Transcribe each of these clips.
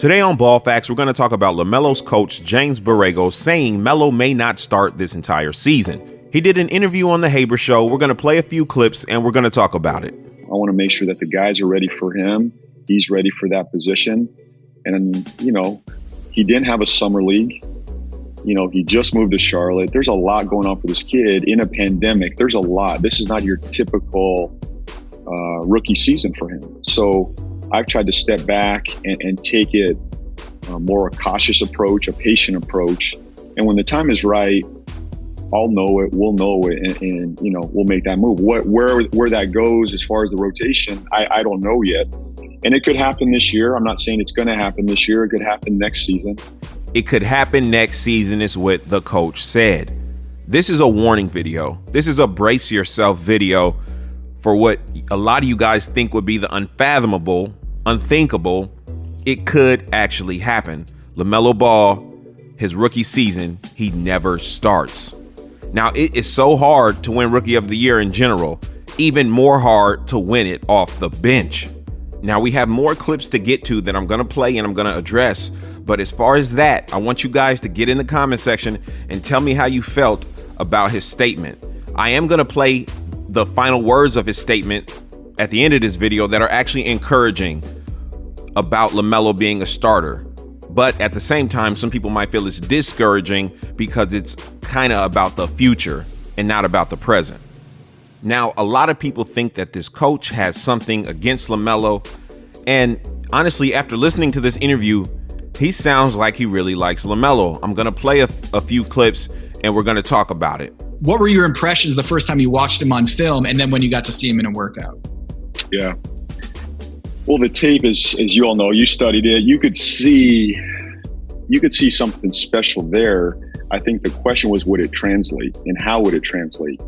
Today on Ball Facts, we're going to talk about LaMelo's coach, James Borrego, saying Melo may not start this entire season. He did an interview on The Haber Show. We're going to play a few clips and we're going to talk about it. I want to make sure that the guys are ready for him. He's ready for that position. And, he didn't have a summer league. He just moved to Charlotte. There's a lot going on for this kid in a pandemic. There's a lot. This is not your typical rookie season for him. So I've tried to step back and take it more a cautious approach, a patient approach. And when the time is right, I'll know it, we'll know it, and we'll make that move. Where that goes as far as the rotation, I don't know yet. And it could happen this year. I'm not saying it's going to happen this year. It could happen next season. It could happen next season is what the coach said. This is a warning video. This is a brace yourself video for what a lot of you guys think would be the unfathomable, unthinkable. It could actually happen. LaMelo Ball, his rookie season, he never starts. Now, it is so hard to win Rookie of the Year in general, even more hard to win it off the bench. Now, we have more clips to get to that I'm going to play and I'm going to address. But as far as that, I want you guys to get in the comment section and tell me how you felt about his statement. I am going to play the final words of his statement at the end of this video that are actually encouraging about LaMelo being a starter. But at the same time, some people might feel it's discouraging because it's kind of about the future and not about the present. Now, a lot of people think that this coach has something against LaMelo. And honestly, after listening to this interview, he sounds like he really likes LaMelo. I'm going to play a few clips and we're going to talk about it. What were your impressions the first time you watched him on film and then when you got to see him in a workout? Yeah. Well, the tape is, as you all know, you studied it. You could see something special there. I think the question was, would it translate and how would it translate?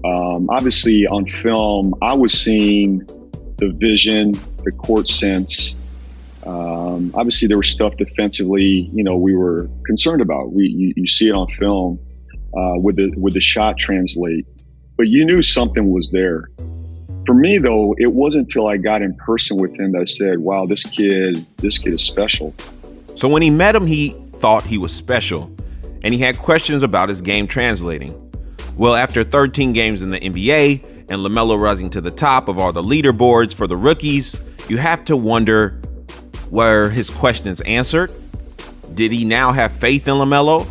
Obviously on film, I was seeing the vision, the court sense. Obviously there was stuff defensively, we were concerned about. You see it on film, would the shot translate? But you knew something was there. For me, though, it wasn't until I got in person with him that I said, wow, this kid is special. So when he met him, he thought he was special and he had questions about his game translating. Well, after 13 games in the NBA and LaMelo rising to the top of all the leaderboards for the rookies, you have to wonder, were his questions answered? Did he now have faith in LaMelo?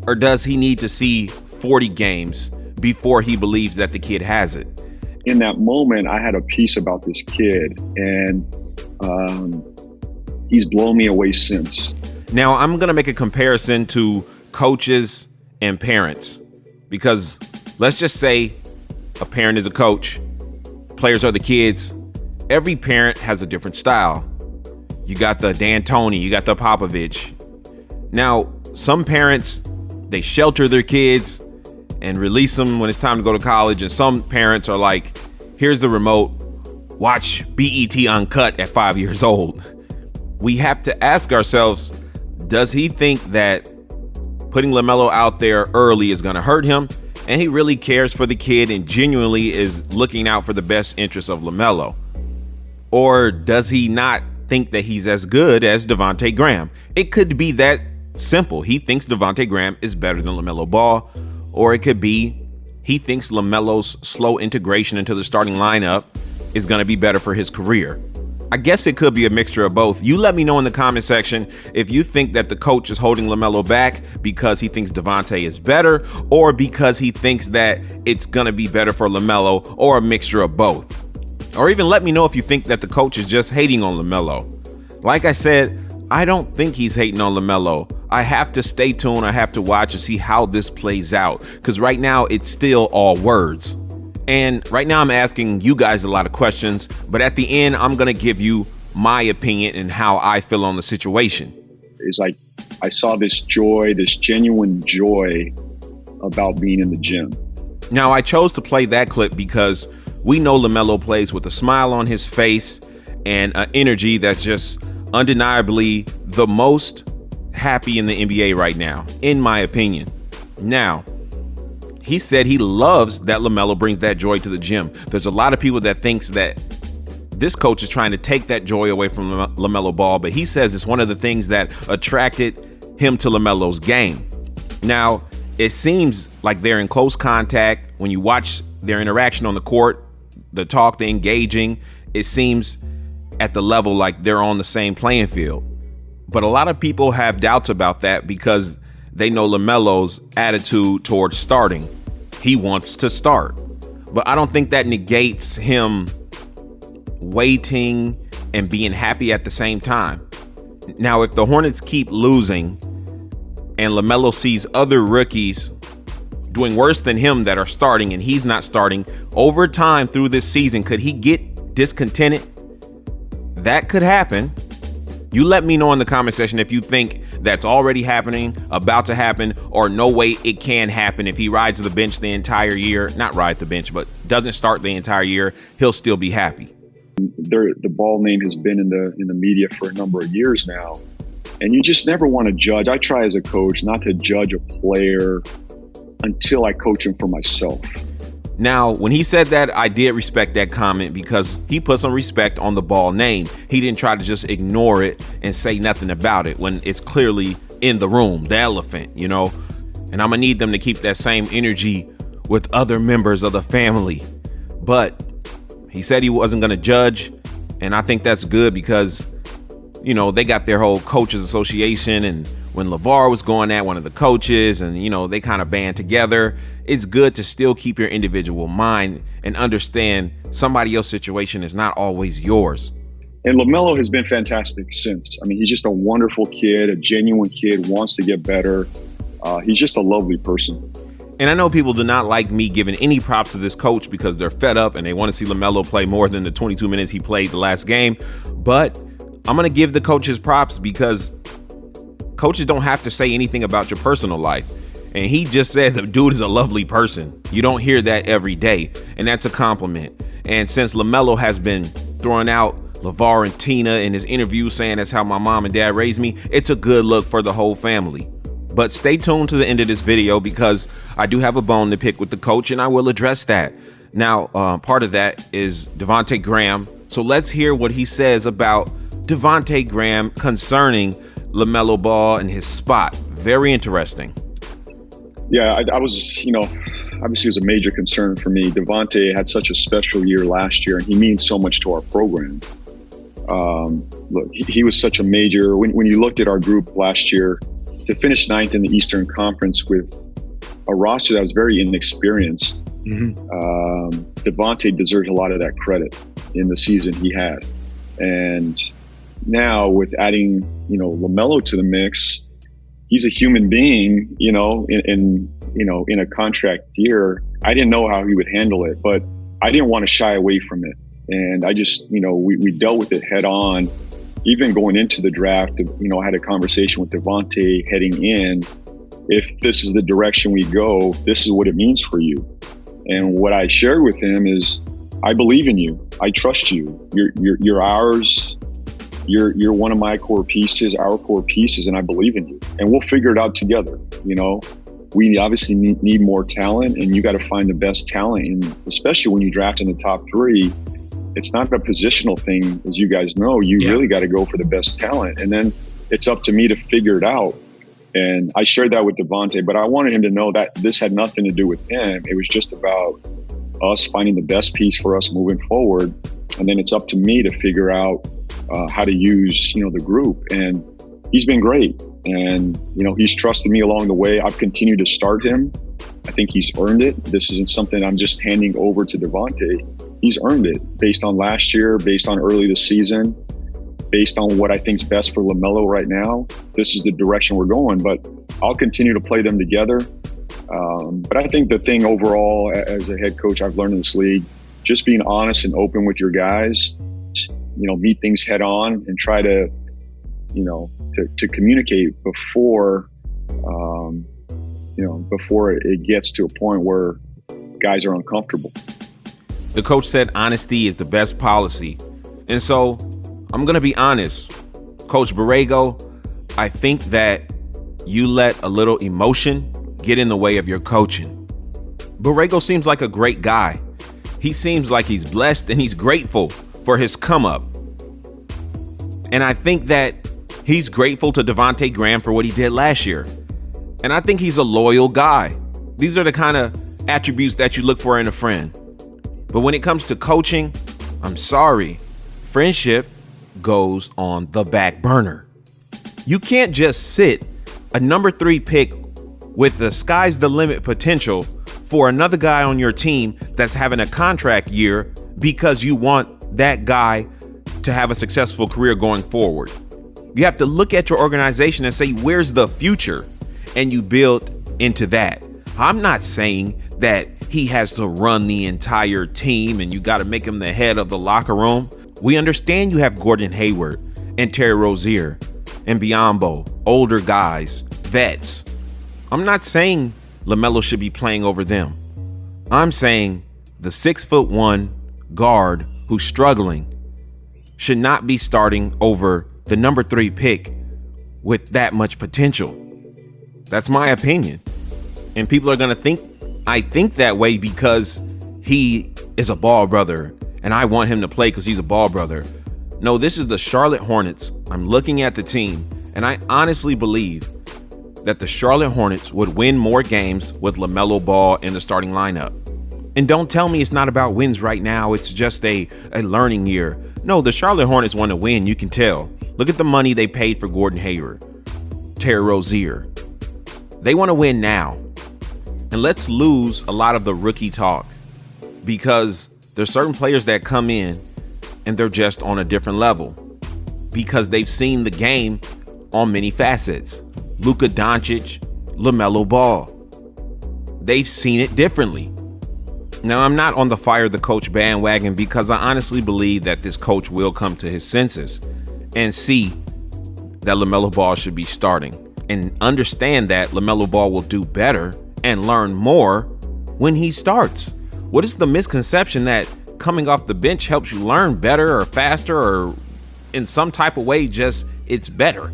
Or does he need to see 40 games before he believes that the kid has it? In that moment, I had a piece about this kid, and he's blown me away since. Now, I'm going to make a comparison to coaches and parents, because let's just say a parent is a coach, players are the kids. Every parent has a different style. You got the D'Antoni, you got the Popovich. Now, some parents, they shelter their kids and release them when it's time to go to college. And some parents are like, here's the remote, watch BET Uncut at 5 years old. We have to ask ourselves, does he think that putting LaMelo out there early is going to hurt him? And he really cares for the kid and genuinely is looking out for the best interests of LaMelo? Or does he not think that he's as good as Devonte Graham? It could be that simple. He thinks Devonte Graham is better than LaMelo Ball. Or it could be he thinks LaMelo's slow integration into the starting lineup is going to be better for his career. I guess it could be a mixture of both. You let me know in the comment section if you think that the coach is holding LaMelo back because he thinks Devonte is better, or because he thinks that it's going to be better for LaMelo, or a mixture of both. Or even let me know if you think that the coach is just hating on LaMelo. Like I said, I don't think he's hating on LaMelo. I have to stay tuned. I have to watch and see how this plays out, because right now it's still all words. And right now I'm asking you guys a lot of questions, but at the end, I'm going to give you my opinion and how I feel on the situation. It's like I saw this joy, this genuine joy about being in the gym. Now, I chose to play that clip because we know LaMelo plays with a smile on his face and an energy that's just undeniably the most happy in the NBA right now, in my opinion. Now, he said he loves that LaMelo brings that joy to the gym. There's a lot of people that thinks that this coach is trying to take that joy away from LaMelo Ball, but he says it's one of the things that attracted him to LaMelo's game. Now, it seems like they're in close contact. When you watch their interaction on the court, the talk, the engaging, it seems at the level like they're on the same playing field. But a lot of people have doubts about that because they know LaMelo's attitude towards starting. He wants to start. But I don't think that negates him waiting and being happy at the same time. Now, if the Hornets keep losing and LaMelo sees other rookies doing worse than him that are starting and he's not starting, over time through this season, could he get discontented? That could happen. You let me know in the comment section if you think that's already happening, about to happen, or no way it can happen. If he rides the bench the entire year, not ride the bench, but doesn't start the entire year, he'll still be happy. The Ball name has been in the media for a number of years now, and you just never want to judge. I try as a coach not to judge a player until I coach him for myself. Now, when he said that, I did respect that comment because he put some respect on the Ball name. He didn't try to just ignore it and say nothing about it when it's clearly in the room, the elephant, you know. And I'm gonna need them to keep that same energy with other members of the family. But he said he wasn't gonna judge, and I think that's good because, you know, they got their whole coaches association, and when LeVar was going at one of the coaches and, you know, they kind of band together, it's good to still keep your individual mind and understand somebody else's situation is not always yours. And LaMelo has been fantastic since. I mean, he's just a wonderful kid, a genuine kid, wants to get better. He's just a lovely person. And I know people do not like me giving any props to this coach because they're fed up and they want to see LaMelo play more than the 22 minutes he played the last game. But I'm going to give the coaches props because coaches don't have to say anything about your personal life. And he just said the dude is a lovely person. You don't hear that every day. And that's a compliment. And since LaMelo has been throwing out LeVar and Tina in his interview saying that's how my mom and dad raised me, it's a good look for the whole family. But stay tuned to the end of this video because I do have a bone to pick with the coach and I will address that. Now, part of that is Devonte Graham. So let's hear what he says about Devonte Graham concerning LaMelo Ball and his spot. Very interesting. Yeah, I was, you know, obviously it was a major concern for me. Devonte had such a special year last year, and he means so much to our program. Look, he was such a major, when you looked at our group last year, to finish ninth in the Eastern Conference with a roster that was very inexperienced, Devonte deserves a lot of that credit in the season he had. And now with adding, you know, LaMelo to the mix, he's a human being, you know, in a contract year. I didn't know how he would handle it, but I didn't want to shy away from it. And I just, you know, we dealt with it head on. Even going into the draft, you know, I had a conversation with Devonte heading in. If this is the direction we go, this is what it means for you. And what I shared with him is, I believe in you. I trust you. You're ours. You're one of my core pieces, our core pieces, and I believe in you. And we'll figure it out together. You know, we obviously need more talent, and you got to find the best talent. And especially when you draft in the top 3, it's not a positional thing, as you guys know. You really got to go for the best talent, and then it's up to me to figure it out. And I shared that with Devonte, but I wanted him to know that this had nothing to do with him. It was just about us finding the best piece for us moving forward, and then it's up to me to figure out how to use, you know, the group. And he's been great. And, you know, he's trusted me along the way. I've continued to start him. I think he's earned it. This isn't something I'm just handing over to Devonte. He's earned it based on last year, based on early this season, based on what I think is best for LaMelo right now. This is the direction we're going, but I'll continue to play them together. But I think the thing overall, as a head coach, I've learned in this league, just being honest and open with your guys, you know, meet things head on and try to, you know, to communicate before, you know, before it gets to a point where guys are uncomfortable. The coach said honesty is the best policy. And so I'm going to be honest, Coach Borrego, I think that you let a little emotion get in the way of your coaching. Borrego seems like a great guy. He seems like he's blessed and he's grateful for his come up. And I think that he's grateful to Devonte Graham for what he did last year. And I think he's a loyal guy. These are the kind of attributes that you look for in a friend. But when it comes to coaching, I'm sorry, friendship goes on the back burner. You can't just sit a number 3 pick with the sky's the limit potential for another guy on your team that's having a contract year because you want that guy to have a successful career going forward. You have to look at your organization and say, where's the future? And you build into that. I'm not saying that he has to run the entire team and you got to make him the head of the locker room. We understand you have Gordon Hayward and Terry Rozier and Biyombo, older guys, vets. I'm not saying LaMelo should be playing over them. I'm saying the 6'1" guard who's struggling should not be starting over the number 3 pick with that much potential. That's my opinion. And people are going to think I think that way because he is a ball brother and I want him to play because he's a ball brother. No, this is the Charlotte Hornets. I'm looking at the team and I honestly believe that the Charlotte Hornets would win more games with LaMelo Ball in the starting lineup. And don't tell me it's not about wins right now. It's just a learning year. No, the Charlotte Hornets want to win. You can tell. Look at the money they paid for Gordon Hayward, Terry Rozier. They want to win now. And let's lose a lot of the rookie talk because there's certain players that come in and they're just on a different level because they've seen the game on many facets. Luka Doncic, LaMelo Ball. They've seen it differently. Now, I'm not on the fire the coach bandwagon because I honestly believe that this coach will come to his senses and see that LaMelo Ball should be starting and understand that LaMelo Ball will do better and learn more when he starts. What is the misconception that coming off the bench helps you learn better or faster or in some type of way just it's better?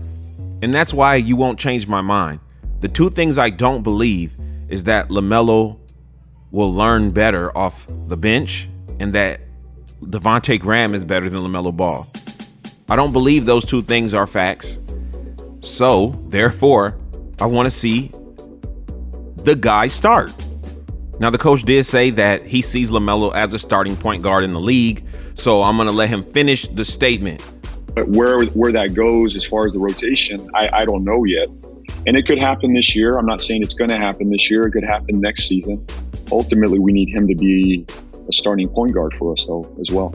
And that's why you won't change my mind. The two things I don't believe is that LaMelo will learn better off the bench and that Devonte Graham is better than LaMelo Ball. I don't believe those two things are facts. So, therefore, I want to see the guy start. Now, the coach did say that he sees LaMelo as a starting point guard in the league, so I'm going to let him finish the statement. But where that goes as far as the rotation, I don't know yet. And it could happen this year. I'm not saying it's going to happen this year. It could happen next season. Ultimately, we need him to be a starting point guard for us, though, as well.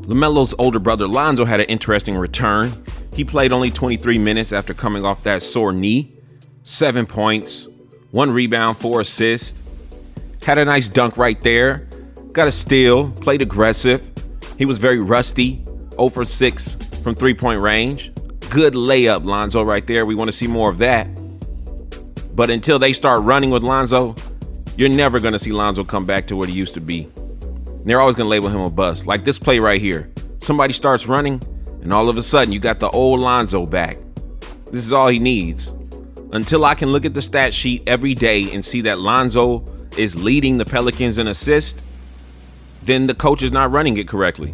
LaMelo's older brother, Lonzo, had an interesting return. He played only 23 minutes after coming off that sore knee. 7 points, 1 rebound, 4 assists. Had a nice dunk right there. Got a steal, played aggressive. He was very rusty, 0 for 6 from three-point range. Good layup, Lonzo, right there. We want to see more of that. But until they start running with Lonzo, you're never going to see Lonzo come back to what he used to be. They're always going to label him a bust. Like this play right here. Somebody starts running, and all of a sudden, you got the old Lonzo back. This is all he needs. Until I can look at the stat sheet every day and see that Lonzo is leading the Pelicans in assists, then the coach is not running it correctly.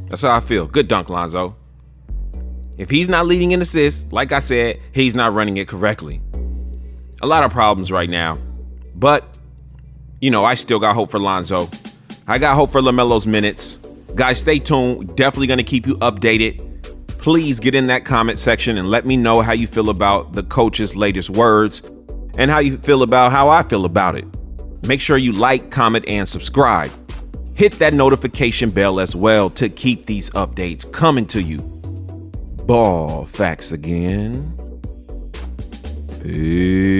That's how I feel. Good dunk, Lonzo. If he's not leading in assists, like I said, he's not running it correctly. A lot of problems right now. But, I still got hope for Lonzo. I got hope for LaMelo's minutes. Guys, stay tuned. Definitely going to keep you updated. Please get in that comment section and let me know how you feel about the coach's latest words and how you feel about how I feel about it. Make sure you like, comment, and subscribe. Hit that notification bell as well to keep these updates coming to you. Ball facts again. Peace.